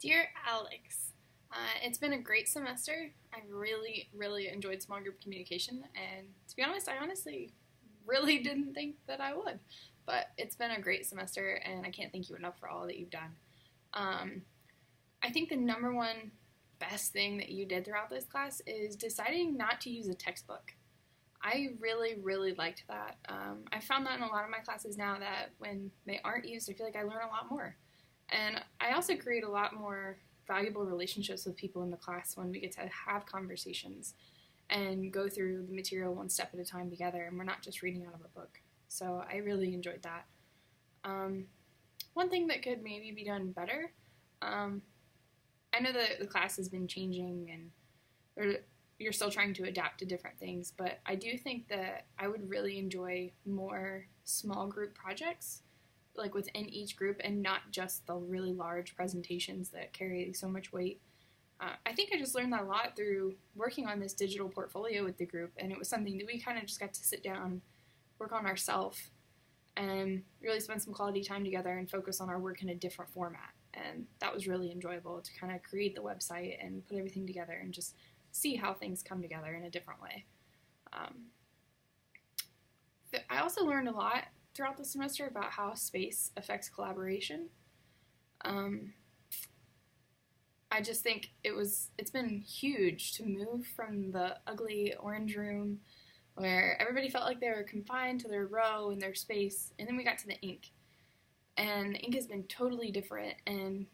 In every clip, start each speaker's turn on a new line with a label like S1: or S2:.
S1: Dear Alex, it's been a great semester. I really enjoyed small group communication, and to be honest, I honestly really didn't think that I would. But it's been a great semester, and I can't thank you enough for all that you've done. Um, I think the number one best thing that you did throughout this class is deciding not to use a textbook. I really liked that. I found that in a lot of my classes now that when they aren't used, I feel like I learn a lot more. And I also create a lot more valuable relationships with people in the class when we get to have conversations and go through the material one step at a time together, and we're not just reading out of a book. So I really enjoyed that. One thing that could maybe be done better, I know that the class has been changing and you're still trying to adapt to different things, but I do think that I would really enjoy more small group projects, like within each group, and not just the really large presentations that carry so much weight. I think I just learned that a lot through working on this digital portfolio with the group, and it was something that we kind of just got to sit down, work on ourselves, and really spend some quality time together and focus on our work in a different format. And that was really enjoyable to kind of create the website and put everything together and just see how things come together in a different way. I also learned a lot throughout the semester about how space affects collaboration. I just think it's been huge to move from the ugly orange room where everybody felt like they were confined to their row and their space, and then we got to the ink. And the ink has been totally different, and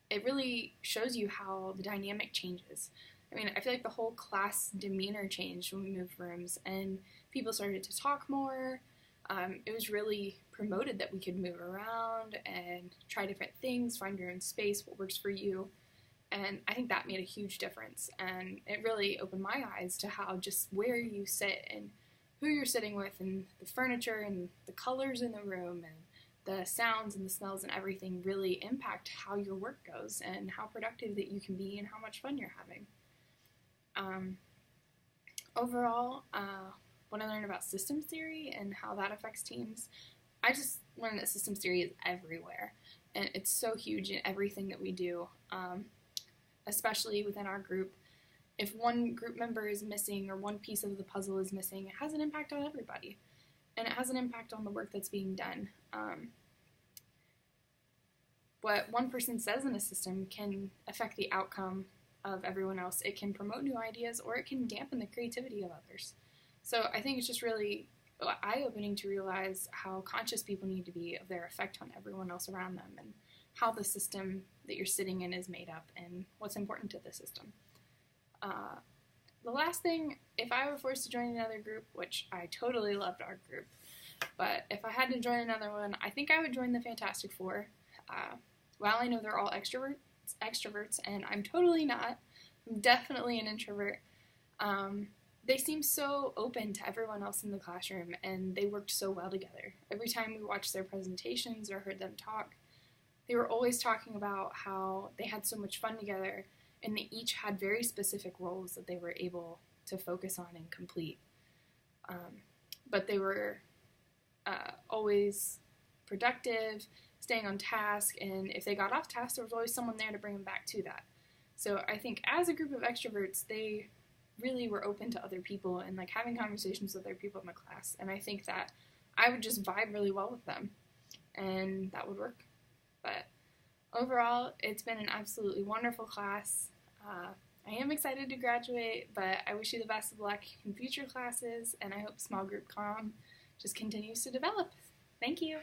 S1: it really shows you how the dynamic changes. I mean, I feel like the whole class demeanor changed when we moved rooms, and people started to talk more. It was really promoted that we could move around and try different things, find your own space, what works for you. And I think that made a huge difference. And it really opened my eyes to how just where you sit and who you're sitting with and the furniture and the colors in the room and the sounds and the smells and everything really impact how your work goes and how productive that you can be and how much fun you're having. Overall, when I learned about systems theory and how that affects teams, I just learned that systems theory is everywhere, and it's so huge in everything that we do, especially within our group. If one group member is missing or one piece of the puzzle is missing, it has an impact on everybody, and it has an impact on the work that's being done. What one person says in a system can affect the outcome of everyone else. It can promote new ideas, or it can dampen the creativity of others. So I think it's just really eye-opening to realize how conscious people need to be of their effect on everyone else around them and how the system that you're sitting in is made up and what's important to the system. The last thing, if I were forced to join another group, which I totally loved our group, but if I had to join another one, I think I would join the Fantastic Four. While I know they're all extroverts, and I'm totally not, I'm definitely an introvert, they seemed so open to everyone else in the classroom, and they worked so well together. Every time we watched their presentations or heard them talk, they were always talking about how they had so much fun together, and they each had very specific roles that they were able to focus on and complete. But they were always productive, staying on task, and if they got off task, there was always someone there to bring them back to that. So I think as a group of extroverts, they really were open to other people and like having conversations with other people in the class, and I think that I would just vibe really well with them, and that would work. But overall, it's been an absolutely wonderful class. I am excited to graduate, but I wish you the best of luck in future classes, and I hope small group comm just continues to develop. Thank you.